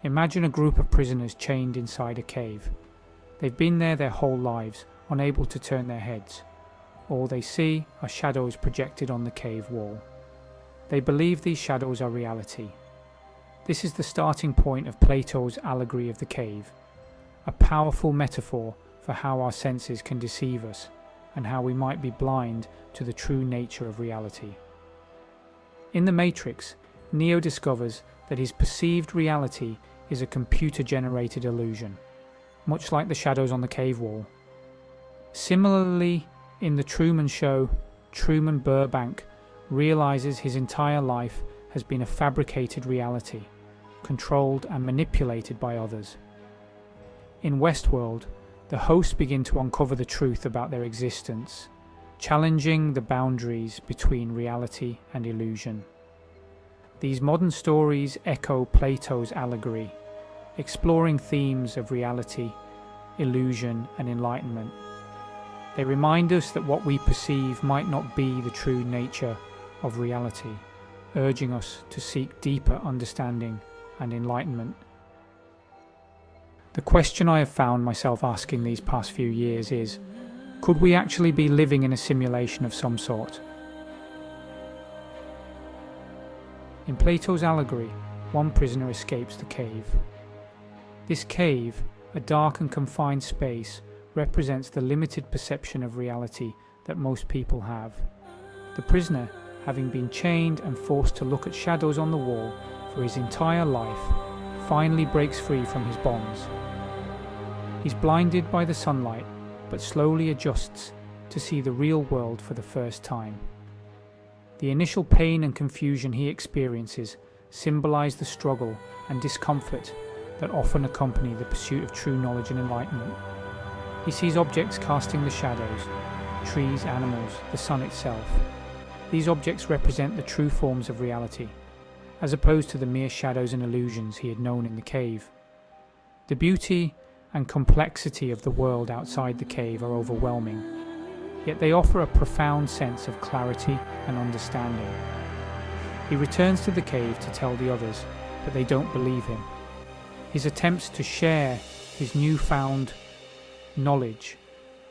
Imagine a group of prisoners chained inside a cave. They've been there their whole lives, unable to turn their heads. All they see are shadows projected on the cave wall. They believe these shadows are reality. This is the starting point of Plato's Allegory of the Cave, a powerful metaphor for how our senses can deceive us and how we might be blind to the true nature of reality. In The Matrix, Neo discovers that his perceived reality is a computer-generated illusion, much like the shadows on the cave wall. Similarly, in The Truman Show, Truman Burbank realizes his entire life has been a fabricated reality, controlled and manipulated by others. In Westworld, the hosts begin to uncover the truth about their existence, challenging the boundaries between reality and illusion. These modern stories echo Plato's Allegory, exploring themes of reality, illusion, and enlightenment. They remind us that what we perceive might not be the true nature of reality, urging us to seek deeper understanding and enlightenment. The question I have found myself asking these past few years is, could we actually be living in a simulation of some sort? In Plato's Allegory, one prisoner escapes the cave. This cave, a dark and confined space, represents the limited perception of reality that most people have. The prisoner, having been chained and forced to look at shadows on the wall for his entire life, finally breaks free from his bonds. He's blinded by the sunlight, but slowly adjusts to see the real world for the first time. The initial pain and confusion he experiences symbolize the struggle and discomfort that often accompany the pursuit of true knowledge and enlightenment. He sees objects casting the shadows, trees, animals, the sun itself. These objects represent the true forms of reality, as opposed to the mere shadows and illusions he had known in the cave. The beauty and complexity of the world outside the cave are overwhelming, yet they offer a profound sense of clarity and understanding. He returns to the cave to tell the others, but they don't believe him. His attempts to share his newfound knowledge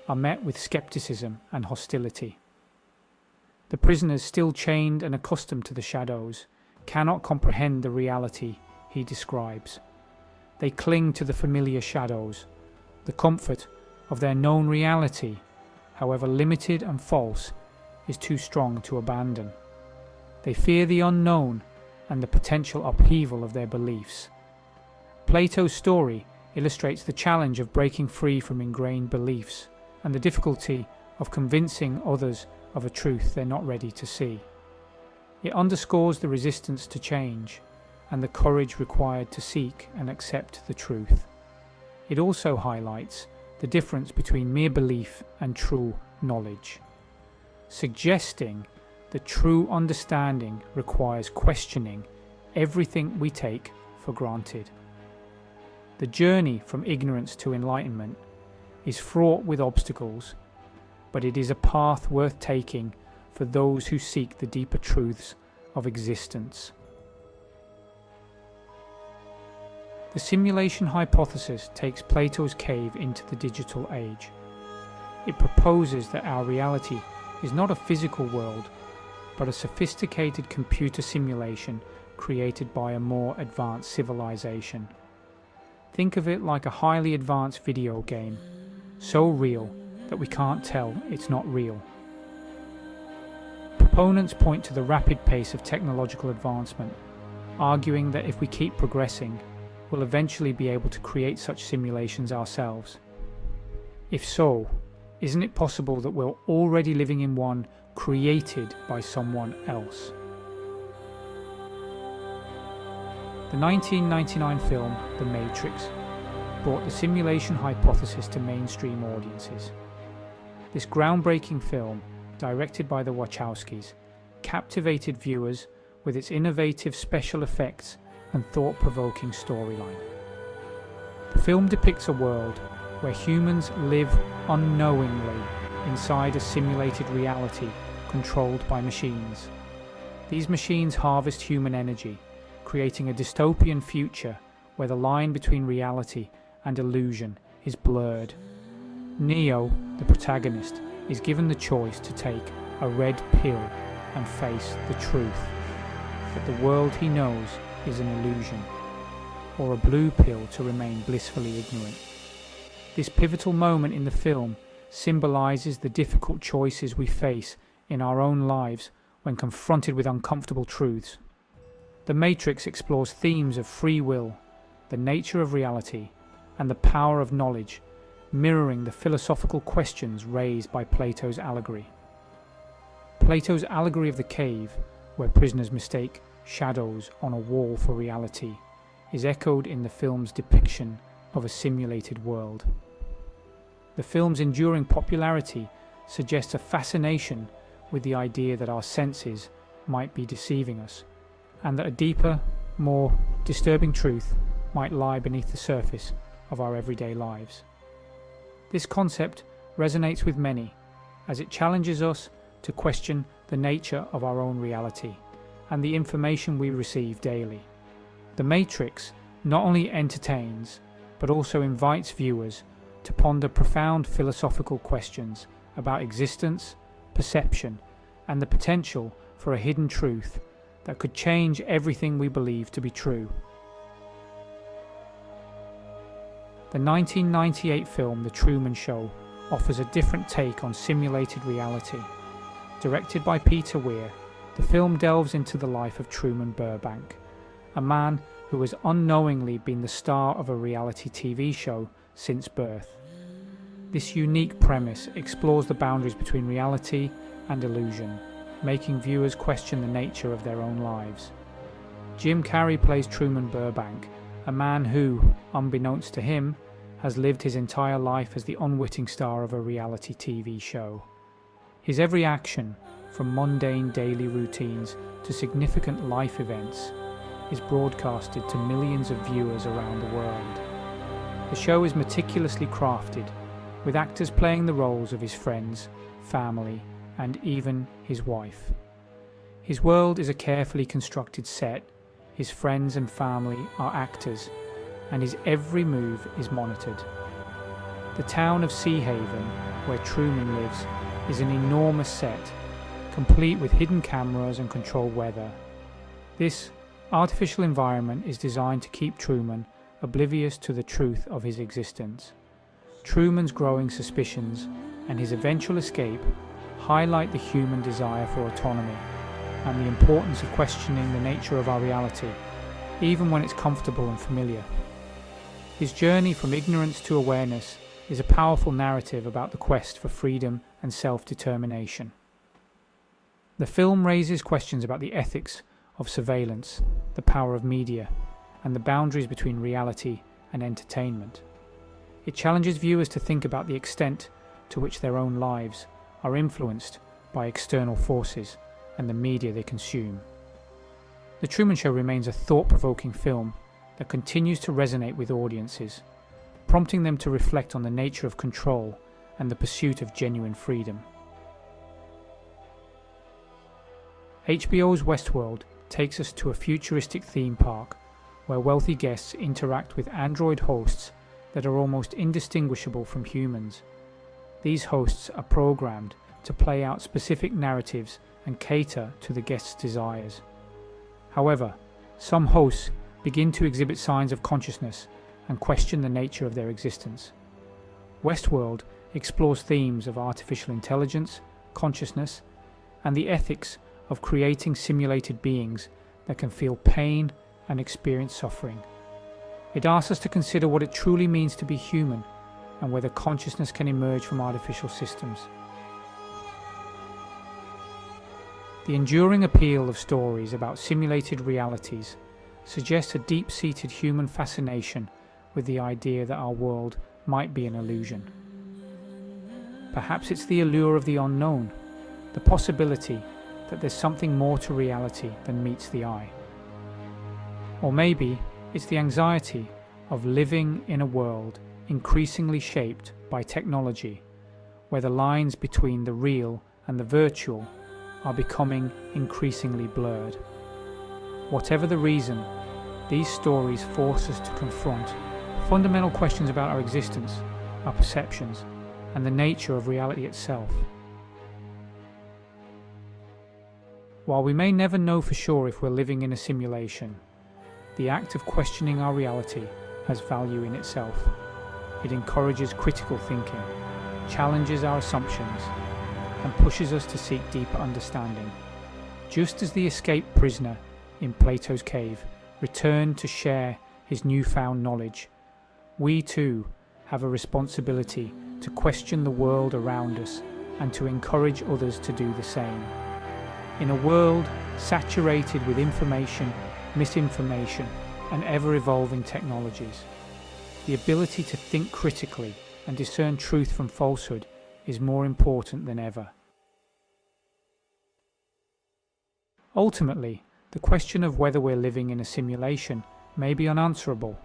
are met with skepticism and hostility. The prisoners, still chained and accustomed to the shadows, cannot comprehend the reality he describes. They cling to the familiar shadows. The comfort of their known reality, however limited and false, is too strong to abandon. They fear the unknown and the potential upheaval of their beliefs. Plato's story illustrates the challenge of breaking free from ingrained beliefs and the difficulty of convincing others of a truth they're not ready to see. It underscores the resistance to change and the courage required to seek and accept the truth. It also highlights the difference between mere belief and true knowledge, suggesting that true understanding requires questioning everything we take for granted. The journey from ignorance to enlightenment is fraught with obstacles, but it is a path worth taking for those who seek the deeper truths of existence. The simulation hypothesis takes Plato's cave into the digital age. It proposes that our reality is not a physical world, but a sophisticated computer simulation created by a more advanced civilization. Think of it like a highly advanced video game, so real that we can't tell it's not real. Proponents point to the rapid pace of technological advancement, arguing that if we keep progressing, we'll eventually be able to create such simulations ourselves. If so, isn't it possible that we're already living in one created by someone else? The 1999 film The Matrix brought the simulation hypothesis to mainstream audiences. This groundbreaking film, directed by the Wachowskis, captivated viewers with its innovative special effects and thought-provoking storyline. The film depicts a world where humans live unknowingly inside a simulated reality controlled by machines. These machines harvest human energy, creating a dystopian future where the line between reality and illusion is blurred. Neo, the protagonist, is given the choice to take a red pill and face the truth that the world he knows is an illusion, or a blue pill to remain blissfully ignorant. This pivotal moment in the film symbolizes the difficult choices we face in our own lives when confronted with uncomfortable truths. The Matrix explores themes of free will, the nature of reality, and the power of knowledge, mirroring the philosophical questions raised by Plato's Allegory. Plato's Allegory of the cave, where prisoners mistake shadows on a wall for reality, is echoed in the film's depiction of a simulated world. The film's enduring popularity suggests a fascination with the idea that our senses might be deceiving us, and that a deeper, more disturbing truth might lie beneath the surface of our everyday lives. This concept resonates with many, as it challenges us to question the nature of our own reality and the information we receive daily. The Matrix not only entertains, but also invites viewers to ponder profound philosophical questions about existence, perception, and the potential for a hidden truth that could change everything we believe to be true. The 1998 film The Truman Show offers a different take on simulated reality. Directed by Peter Weir, the film delves into the life of Truman Burbank, a man who has unknowingly been the star of a reality TV show since birth. This unique premise explores the boundaries between reality and illusion, making viewers question the nature of their own lives. Jim Carrey plays Truman Burbank, a man who, unbeknownst to him, has lived his entire life as the unwitting star of a reality TV show. His every action, from mundane daily routines to significant life events, is broadcasted to millions of viewers around the world. The show is meticulously crafted, with actors playing the roles of his friends, family, and even his wife. His world is a carefully constructed set, his friends and family are actors, and his every move is monitored. The town of Sea Haven, where Truman lives, is an enormous set, complete with hidden cameras and controlled weather. This artificial environment is designed to keep Truman oblivious to the truth of his existence. Truman's growing suspicions and his eventual escape highlight the human desire for autonomy and the importance of questioning the nature of our reality, even when it's comfortable and familiar. His journey from ignorance to awareness is a powerful narrative about the quest for freedom and self-determination. The film raises questions about the ethics of surveillance, the power of media, and the boundaries between reality and entertainment. It challenges viewers to think about the extent to which their own lives are influenced by external forces and the media they consume. The Truman Show remains a thought-provoking film that continues to resonate with audiences, prompting them to reflect on the nature of control and the pursuit of genuine freedom. HBO's Westworld takes us to a futuristic theme park where wealthy guests interact with android hosts that are almost indistinguishable from humans. These hosts are programmed to play out specific narratives and cater to the guests' desires. However, some hosts begin to exhibit signs of consciousness and question the nature of their existence. Westworld explores themes of artificial intelligence, consciousness, and the ethics of creating simulated beings that can feel pain and experience suffering. It asks us to consider what it truly means to be human and whether consciousness can emerge from artificial systems. The enduring appeal of stories about simulated realities suggests a deep-seated human fascination with the idea that our world might be an illusion. Perhaps it's the allure of the unknown, the possibility that there's something more to reality than meets the eye. Or maybe it's the anxiety of living in a world increasingly shaped by technology, where the lines between the real and the virtual are becoming increasingly blurred. Whatever the reason, these stories force us to confront fundamental questions about our existence, our perceptions, and the nature of reality itself. While we may never know for sure if we're living in a simulation, the act of questioning our reality has value in itself. It encourages critical thinking, challenges our assumptions, and pushes us to seek deeper understanding. Just as the escaped prisoner in Plato's cave returned to share his newfound knowledge, we too have a responsibility to question the world around us and to encourage others to do the same. In a world saturated with information, misinformation, and ever-evolving technologies, the ability to think critically and discern truth from falsehood is more important than ever. Ultimately, the question of whether we're living in a simulation may be unanswerable.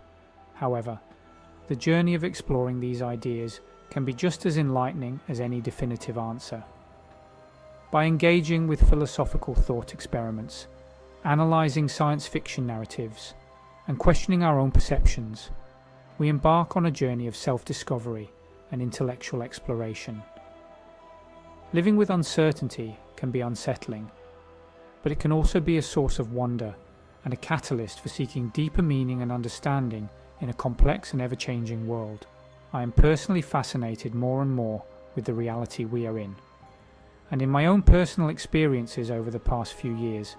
However, the journey of exploring these ideas can be just as enlightening as any definitive answer. By engaging with philosophical thought experiments, analysing science fiction narratives, and questioning our own perceptions, we embark on a journey of self-discovery and intellectual exploration. Living with uncertainty can be unsettling, but it can also be a source of wonder and a catalyst for seeking deeper meaning and understanding in a complex and ever-changing world. I am personally fascinated more and more with the reality we are in. And in my own personal experiences over the past few years,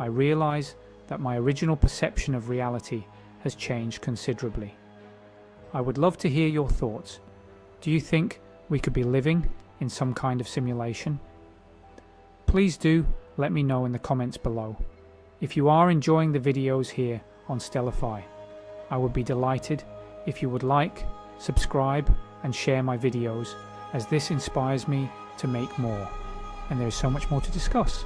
I realise that my original perception of reality has changed considerably. I would love to hear your thoughts. Do you think we could be living in some kind of simulation? Please do let me know in the comments below. If you are enjoying the videos here on Stellify, I would be delighted if you would like, subscribe and share my videos, as this inspires me to make more, and there is so much more to discuss.